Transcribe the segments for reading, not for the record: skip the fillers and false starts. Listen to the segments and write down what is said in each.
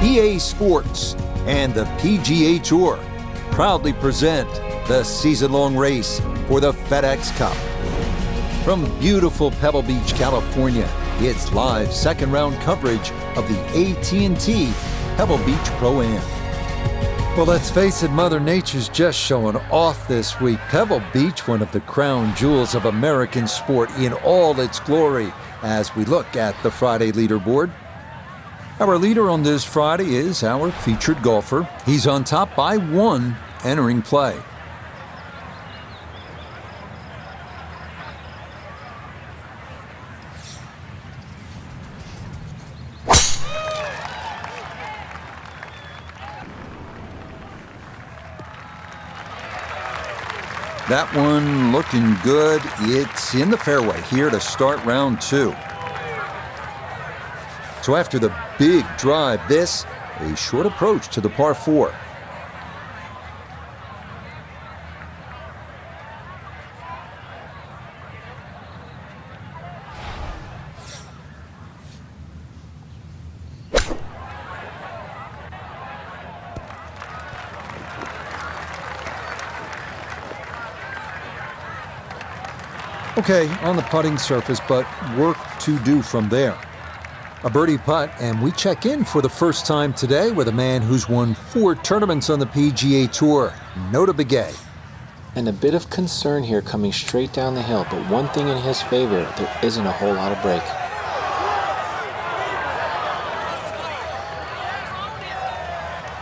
EA Sports and the PGA Tour proudly present the season-long race for the FedEx Cup. From beautiful Pebble Beach, California, it's live second-round coverage of the AT&T Pebble Beach Pro-Am. Well, let's face it, Mother Nature's just showing off this week. Pebble Beach, one of the crown jewels of American sport in all its glory, as we look at the Friday leaderboard. Our leader on this Friday is our featured golfer. He's on top by 1 entering play. That one looking good. It's in the fairway here to start round 2. So after the big drive, this, a short approach to the par 4. Okay, on the putting surface, but work to do from there. A birdie putt, and we check in for the first time today with a man who's won 4 tournaments on the PGA Tour, Nota Begay. And a bit of concern here coming straight down the hill, but one thing in his favor, there isn't a whole lot of break.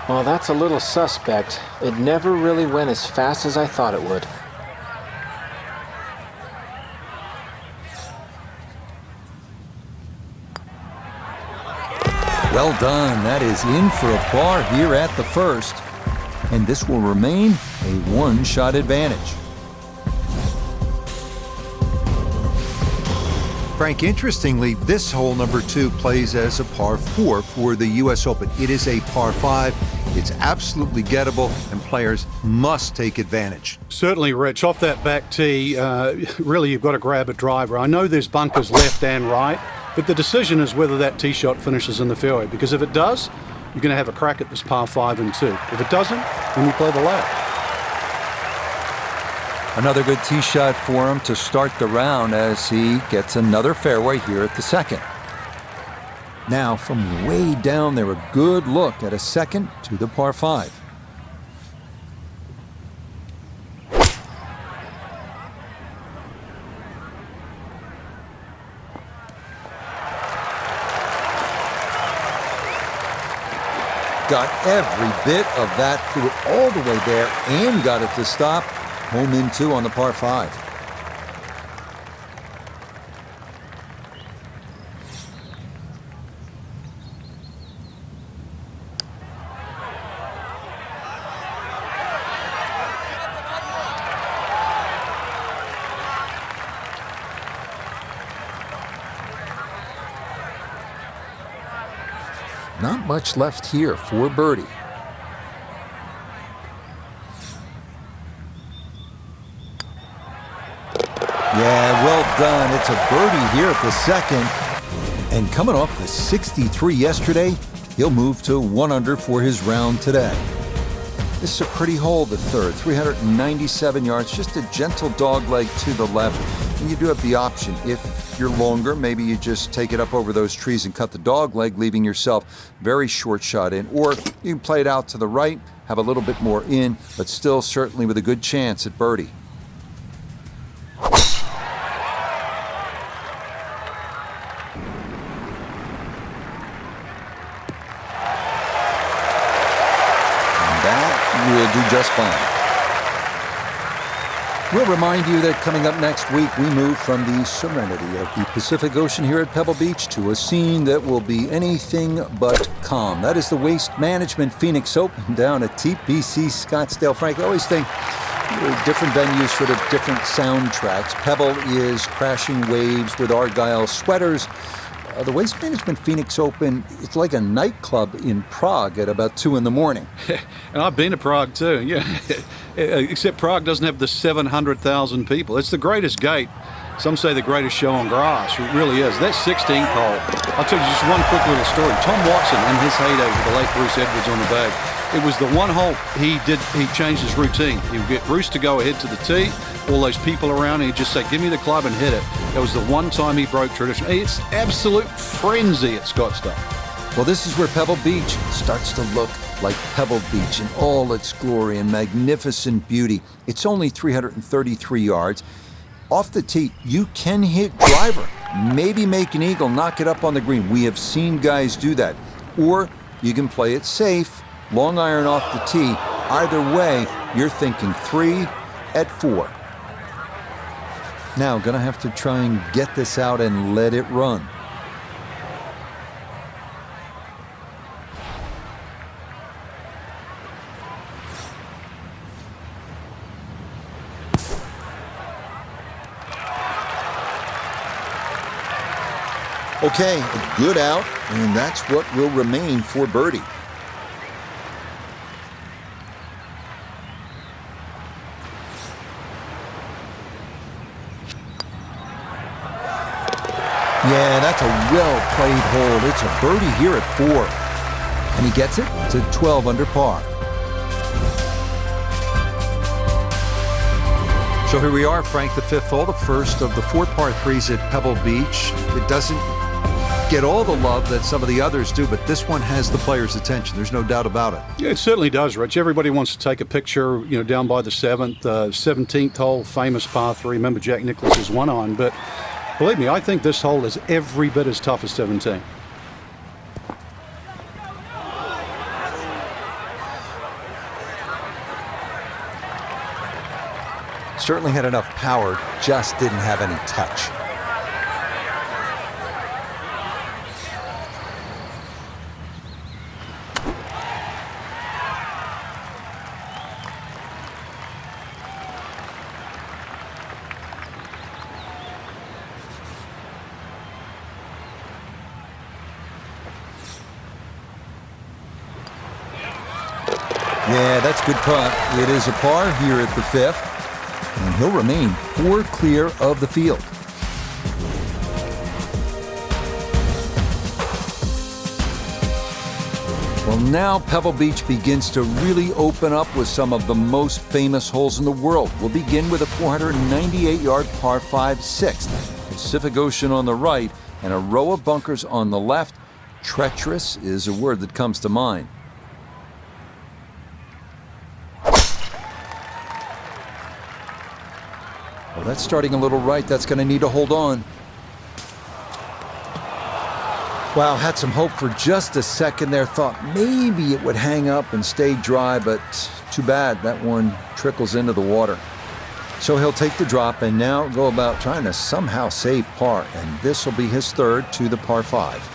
Well, that's a little suspect. It never really went as fast as I thought it would. Well done. That is in for a par here at the first. And this will remain a 1-shot advantage. Frank, interestingly, this hole number 2 plays as a par 4 for the U.S. Open. It is a par 5. It's absolutely gettable, and players must take advantage. Certainly, Rich. Off that back tee, really you've got to grab a driver. I know there's bunkers left and right, but the decision is whether that tee shot finishes in the fairway, because if it does, you're going to have a crack at this par 5 and 2. If it doesn't, then you play the lap. Another good tee shot for him to start the round as he gets another fairway here at the second. Now, from way down there, a good look at a second to the par 5. Got every bit of that, threw it all the way there and got it to stop. Home in 2 on the par 5. Not much left here for birdie. Yeah, well done. It's a birdie here at the second. And coming off the 63 yesterday, he'll move to 1 under for his round today. This is a pretty hole, the third. 397 yards, just a gentle dogleg to the left. And you do have the option. If you're longer, maybe you just take it up over those trees and cut the dogleg, leaving yourself very short shot in. Or you can play it out to the right, have a little bit more in, but still certainly with a good chance at birdie. Will do just fine. We'll remind you that coming up next week, we move from the serenity of the Pacific Ocean here at Pebble Beach to a scene that will be anything but calm. That is the Waste Management Phoenix Open down at TPC Scottsdale. Frank, I always think different venues, sort of different soundtracks. Pebble is crashing waves with Argyle sweaters. The Waste Management Phoenix Open, it's like a nightclub in Prague at about 2 in the morning. And I've been to Prague too, yeah. Except Prague doesn't have the 700,000 people. It's the greatest gate Some say the greatest show on grass. It really is. That 16th hole, I'll tell you just one quick little story. Tom Watson, in his heyday with the late Bruce Edwards on the bag, it was the one hole he changed his routine. He would get Bruce to go ahead to the tee, all those people around, and he'd just say, give me the club and hit it. That was the one time he broke tradition. It's absolute frenzy at Scottsdale. Well, this is where Pebble Beach starts to look like Pebble Beach in all its glory and magnificent beauty. It's only 333 yards. Off the tee, you can hit driver, maybe make an eagle, knock it up on the green. We have seen guys do that. Or you can play it safe, long iron off the tee. Either way, you're thinking 3 at 4. Now, gonna have to try and get this out and let it run. Okay, a good out, and that's what will remain for birdie. Yeah, that's a well-played hole. It's a birdie here at 4. And he gets it to 12 under par. So here we are, Frank, the 5th hole, the first of the 4 par 3s at Pebble Beach. It doesn't get all the love that some of the others do, but this one has the players' attention. There's no doubt about it. Yeah, it certainly does, Rich. Everybody wants to take a picture, down by the 7th, 17th hole, famous par 3. Remember, Jack Nicklaus is one on, but believe me, I think this hole is every bit as tough as 17. Certainly had enough power, just didn't have any touch. Yeah, that's a good putt. It is a par here at the 5th. And he'll remain 4 clear of the field. Well, now Pebble Beach begins to really open up with some of the most famous holes in the world. We'll begin with a 498-yard par 5 6th. Pacific Ocean on the right and a row of bunkers on the left. Treacherous is a word that comes to mind. Well, that's starting a little right. That's going to need to hold on. Wow, had some hope for just a second there. Thought maybe it would hang up and stay dry, but too bad. That one trickles into the water. So he'll take the drop and now go about trying to somehow save par. And this will be his 3rd to the par 5.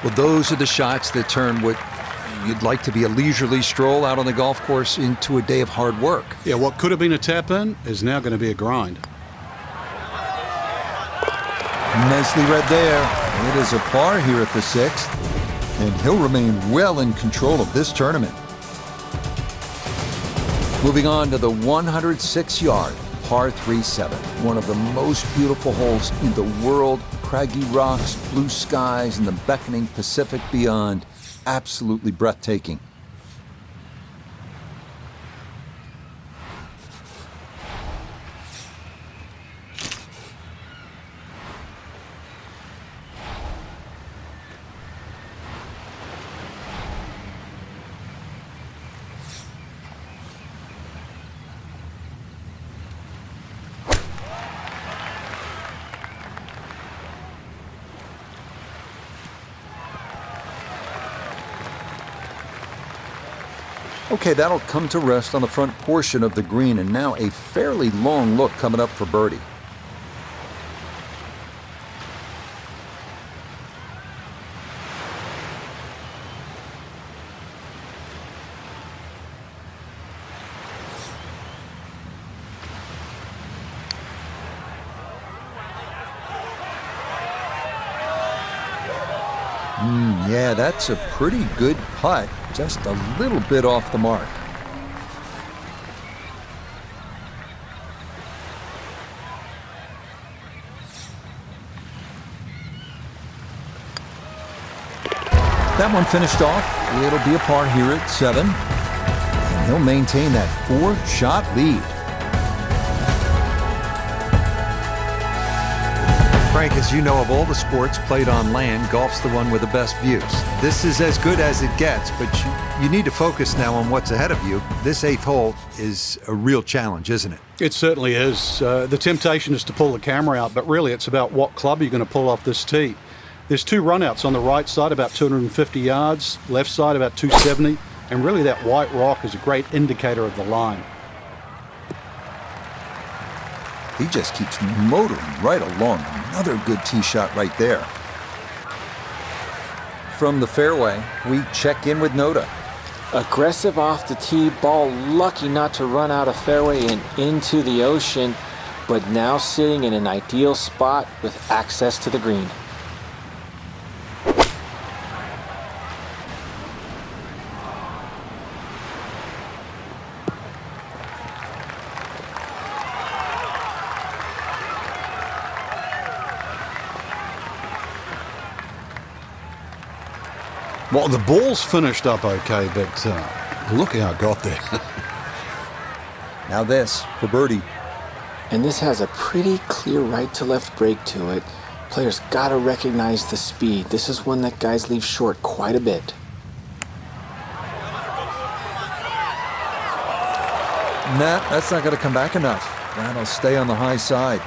Well, those are the shots that turn what you'd like to be a leisurely stroll out on the golf course into a day of hard work. Yeah, what could have been a tap-in is now going to be a grind. Nicely read there. It is a par here at the 6th, and he'll remain well in control of this tournament. Moving on to the 106-yard par 3-7, one of the most beautiful holes in the world. Craggy rocks, blue skies, and the beckoning Pacific beyond. Absolutely breathtaking. Okay, that'll come to rest on the front portion of the green, and now a fairly long look coming up for birdie. Yeah, that's a pretty good putt, just a little bit off the mark. That one finished off. It'll be a par here at 7. And he'll maintain that 4-shot lead. Frank, as you know, of all the sports played on land, golf's the one with the best views. This is as good as it gets, but you need to focus now on what's ahead of you. This 8th hole is a real challenge, isn't it? It certainly is. The temptation is to pull the camera out, but really it's about what club you're going to pull off this tee. There's 2 runouts on the right side, about 250 yards, left side about 270, and really that white rock is a great indicator of the line. He just keeps motoring right along. Another good tee shot right there. From the fairway, we check in with Noda. Aggressive off the tee, ball lucky not to run out of fairway and into the ocean, but now sitting in an ideal spot with access to the green. Well, the ball's finished up okay, but look how it got there. Now this for birdie. And this has a pretty clear right to left break to it. Players gotta recognize the speed. This is one that guys leave short quite a bit. Nah, that's not going to come back enough. That'll stay on the high side.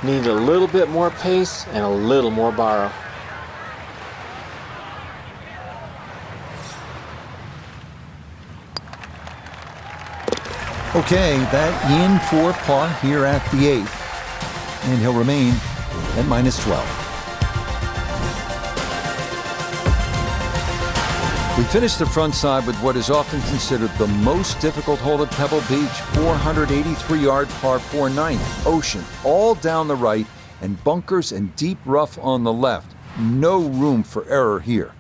Need a little bit more pace and a little more borrow. Okay, that in for par here at the 8th. And he'll remain at -12. We finished the front side with what is often considered the most difficult hole at Pebble Beach, 483-yard par 4 9th, ocean, all down the right, and bunkers and deep rough on the left. No room for error here.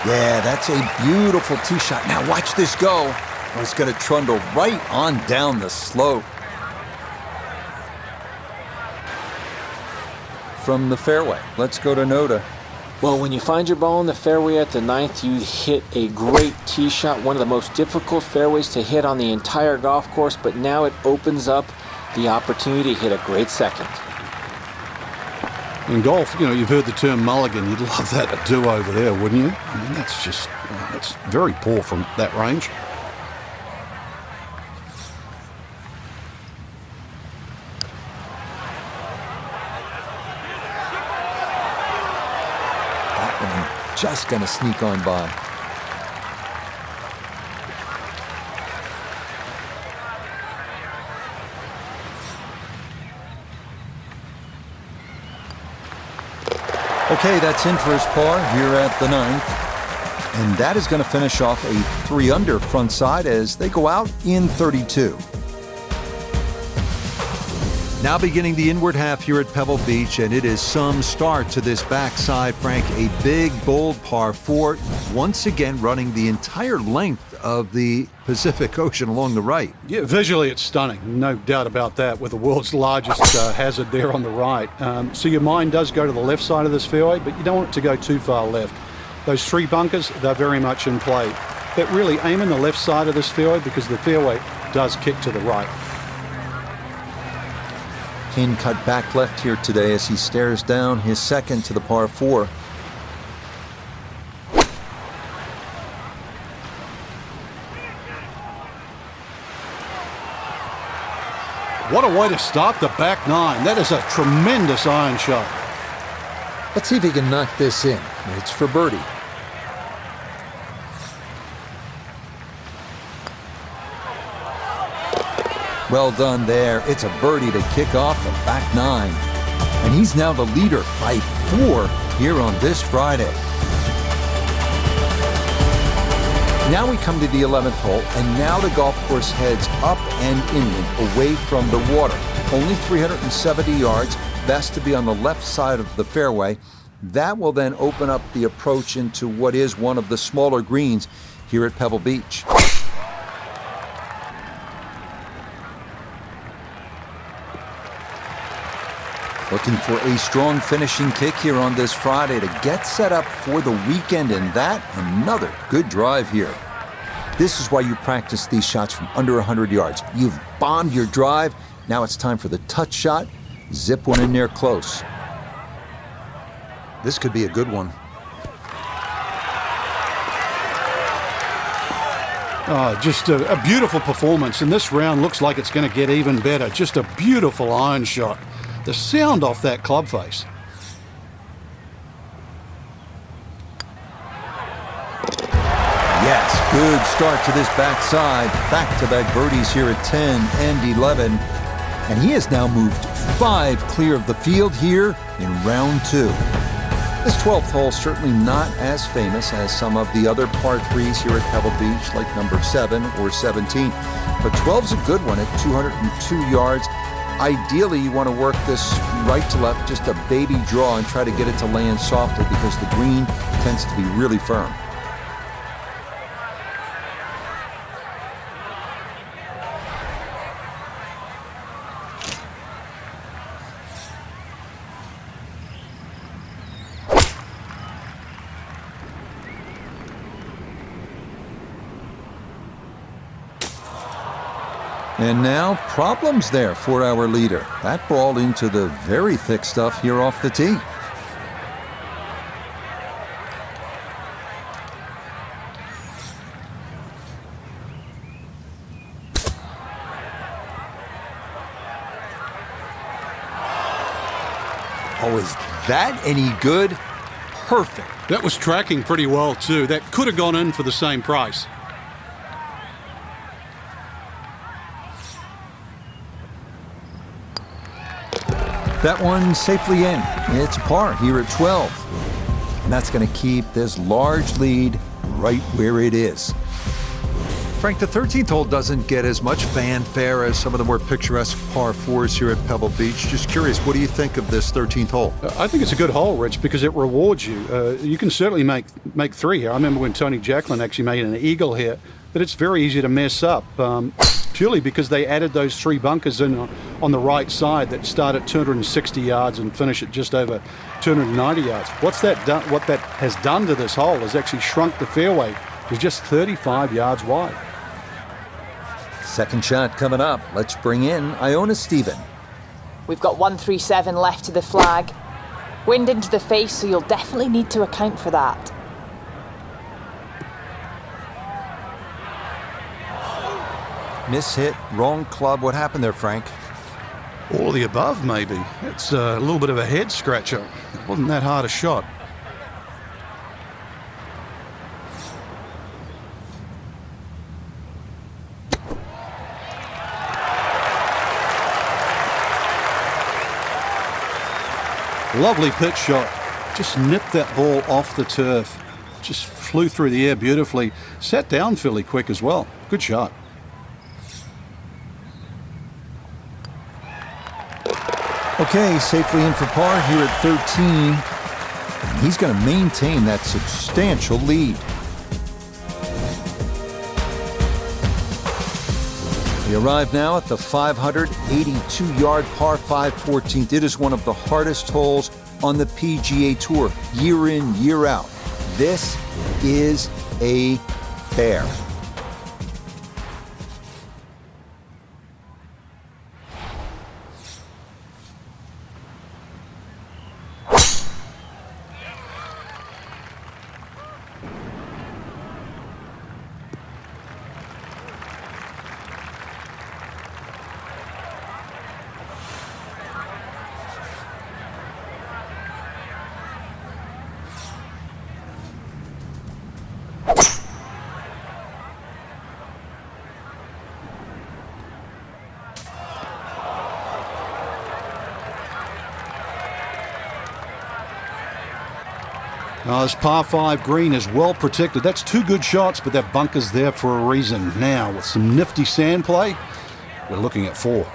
Yeah, that's a beautiful tee shot. Now watch this go. Oh, it's going to trundle right on down the slope. From the fairway, let's go to Noda. Well, when you find your ball in the fairway at the 9th, you hit a great tee shot, one of the most difficult fairways to hit on the entire golf course, but now it opens up the opportunity to hit a great second. In golf, you know, you've heard the term mulligan. You'd love that to do over there, wouldn't you? I mean, that's just, that's very poor from that range. That one just going to sneak on by. Okay, that's in for his par here at the 9th. And that is going to finish off a 3-under front side as they go out in 32. Now beginning the inward half here at Pebble Beach, and it is some start to this backside, Frank. A big, bold par 4, once again running the entire length of the Pacific Ocean along the right. Yeah, visually it's stunning, no doubt about that, with the world's largest hazard there on the right. So your mind does go to the left side of this fairway, but you don't want it to go too far left. Those 3 bunkers, they're very much in play. But really aim in the left side of this fairway because the fairway does kick to the right. Kane cut back left here today as he stares down his second to the par 4. What a way to start the back nine. That is a tremendous iron shot. Let's see if he can knock this in. It's for birdie. Well done there. It's a birdie to kick off the back nine. And he's now the leader by 4 here on this Friday. Now we come to the 11th hole, and now the golf course heads up and inland, away from the water. Only 370 yards, best to be on the left side of the fairway. That will then open up the approach into what is one of the smaller greens here at Pebble Beach. Looking for a strong finishing kick here on this Friday to get set up for the weekend, and that, another good drive here. This is why you practice these shots from under 100 yards. You've bombed your drive. Now it's time for the touch shot. Zip one in there close. This could be a good one. Oh, just a beautiful performance, and this round looks like it's going to get even better. Just a beautiful iron shot. The sound off that club face. Yes, good start to this backside. Back-to-back birdies here at 10 and 11. And he has now moved 5 clear of the field here in round 2. This 12th hole certainly not as famous as some of the other par 3s here at Pebble Beach, like number 7 or 17. But 12's a good one at 202 yards. Ideally, you want to work this right to left, just a baby draw, and try to get it to land softly because the green tends to be really firm. And now, problems there for our leader. That ball into the very thick stuff here off the tee. Oh, is that any good? Perfect. That was tracking pretty well, too. That could have gone in for the same price. That one safely in. It's a par here at 12. And that's going to keep this large lead right where it is. Frank, the 13th hole doesn't get as much fanfare as some of the more picturesque par 4s here at Pebble Beach. Just curious, what do you think of this 13th hole? I think it's a good hole, Rich, because it rewards you. You can certainly make 3 here. I remember when Tony Jacklin actually made an eagle here, but it's very easy to mess up. Purely because they added those 3 bunkers in on the right side that start at 260 yards and finish at just over 290 yards. What that has done to this hole is actually shrunk the fairway to just 35 yards wide. Second shot coming up. Let's bring in Iona Stephen. We've got 137 left to the flag. Wind into the face, so you'll definitely need to account for that. Miss hit, wrong club. What happened there, Frank? All of the above, maybe. It's a little bit of a head scratcher. It wasn't that hard a shot. Lovely pitch shot. Just nipped that ball off the turf. Just flew through the air beautifully. Sat down fairly quick as well. Good shot. Okay, safely in for par here at 13. And he's going to maintain that substantial lead. We arrive now at the 582-yard par 5 14th. It is one of the hardest holes on the PGA Tour, year in, year out. This is a bear. Oh, this par 5 green is well protected. That's 2 good shots, but that bunker's there for a reason. Now, with some nifty sand play, we're looking at 4.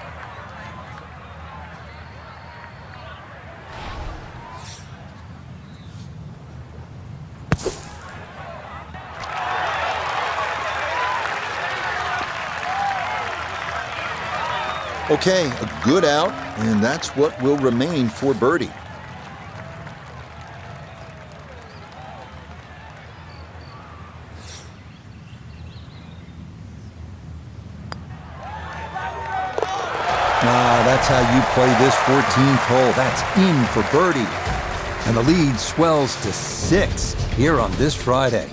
Okay, a good out, and that's what will remain for birdie. That's how you play this 14th hole. That's in for birdie. And the lead swells to 6 here on this Friday.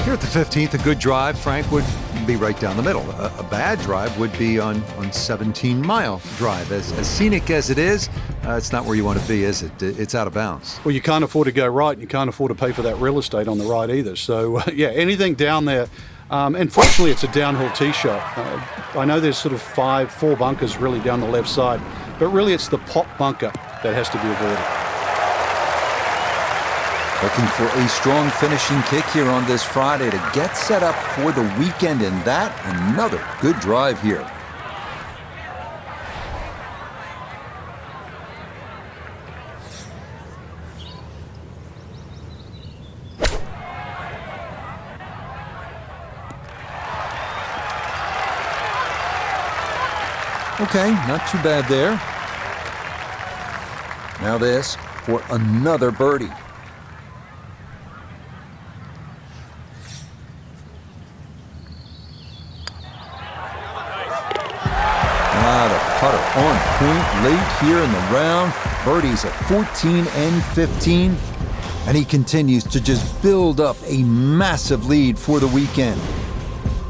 Here at the 15th, a good drive, Frank, would be right down the middle. A bad drive would be on 17-mile drive. As scenic as it is, it's not where you want to be, is it? It's out of bounds. Well, you can't afford to go right, and you can't afford to pay for that real estate on the right either. So, yeah, anything down there. And fortunately, it's a downhill tee shot. I know there's sort of 4 bunkers really down the left side, but really it's the pop bunker that has to be avoided. Looking for a strong finishing kick here on this Friday to get set up for the weekend, and that another good drive here. Okay, not too bad there. Now this for another birdie. The putter on point late here in the round. Birdie's at 14 and 15. And he continues to just build up a massive lead for the weekend.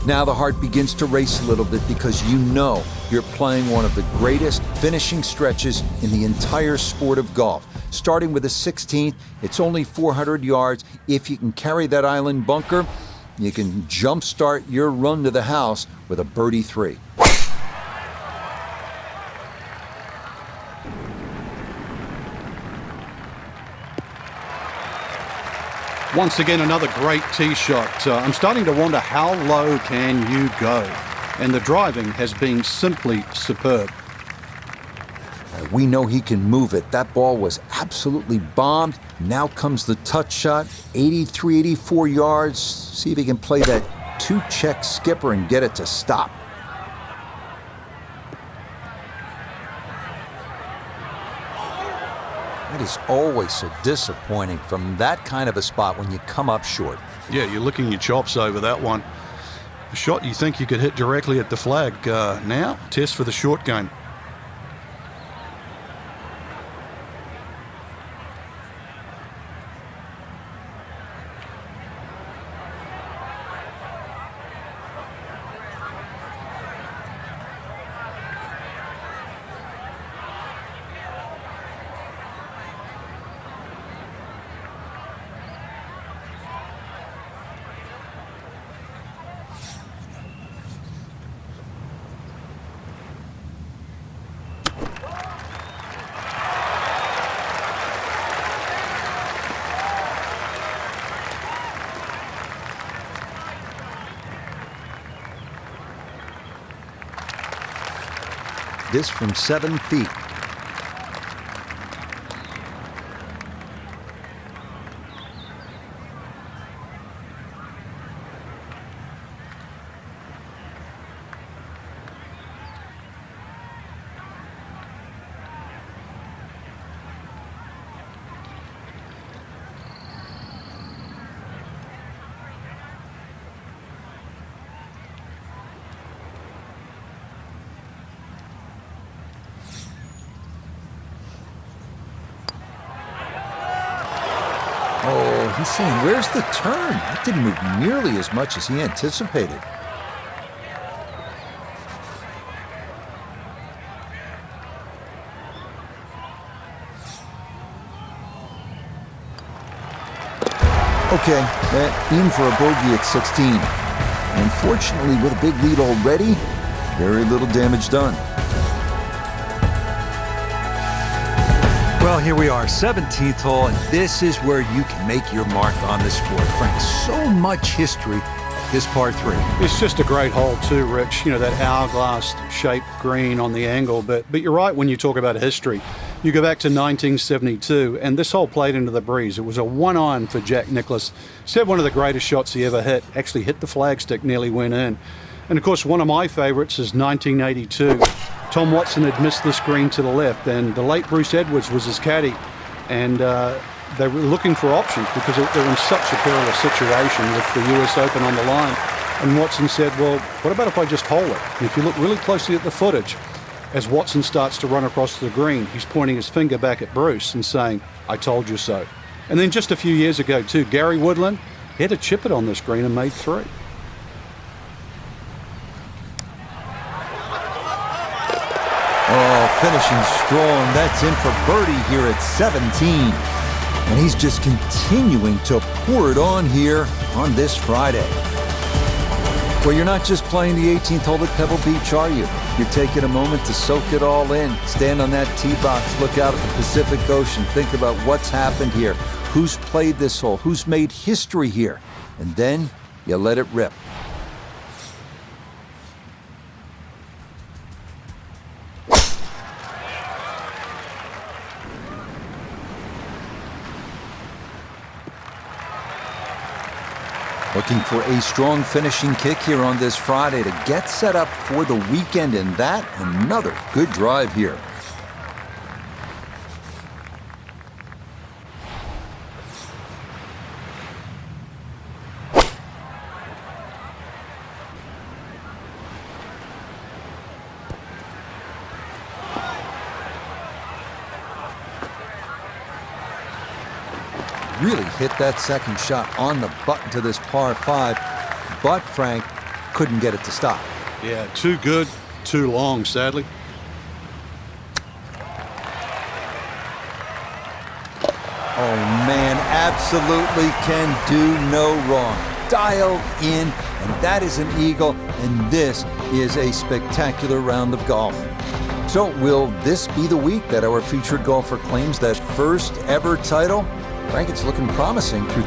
Now the heart begins to race a little bit because you know you're playing one of the greatest finishing stretches in the entire sport of golf. Starting with a 16th, it's only 400 yards. If you can carry that island bunker, you can jumpstart your run to the house with a birdie 3. Once again, another great tee shot. I'm starting to wonder how low can you go? And the driving has been simply superb. We know he can move it. That ball was absolutely bombed. Now comes the touch shot, 83, 84 yards. See if he can play that 2-check skipper and get it to stop. It is always so disappointing from that kind of a spot when you come up short. Yeah, you're licking your chops over that one. A shot you think you could hit directly at the flag. Now, test for the short game. This from 7 feet. Oh, he's saying, where's the turn? That didn't move nearly as much as he anticipated. Okay, in for a bogey at 16. Unfortunately, with a big lead already, very little damage done. Well, here we are, 17th hole, and this is where you can make your mark on the sport. Frank, so much history at this par 3. It's just a great hole too, Rich. You know, that hourglass-shaped green on the angle. But you're right when you talk about history. You go back to 1972, and this hole played into the breeze. It was a one-iron for Jack Nicklaus. Said one of the greatest shots he ever hit. Actually hit the flagstick, nearly went in. And of course, one of my favorites is 1982. Tom Watson had missed this green to the left, and the late Bruce Edwards was his caddy. And they were looking for options because they're in such a perilous situation with the US Open on the line. And Watson said, well, what about if I just hole it? And if you look really closely at the footage, as Watson starts to run across the green, he's pointing his finger back at Bruce and saying, I told you so. And then just a few years ago too, Gary Woodland, he had to chip it on this green and made 3. Oh, finishing strong. That's in for birdie here at 17. And he's just continuing to pour it on here on this Friday. Well, you're not just playing the 18th hole at Pebble Beach, are you? You're taking a moment to soak it all in. Stand on that tee box, look out at the Pacific Ocean, think about what's happened here, who's played this hole, who's made history here, and then you let it rip. Looking for a strong finishing kick here on this Friday to get set up for the weekend, and that another good drive here. Really hit that second shot on the button to this par 5, but Frank couldn't get it to stop. Yeah, too good, too long, sadly. Oh man, absolutely can do no wrong. Dialed in, and that is an eagle, and this is a spectacular round of golf. So will this be the week that our featured golfer claims that first ever title? Frank, it's looking promising through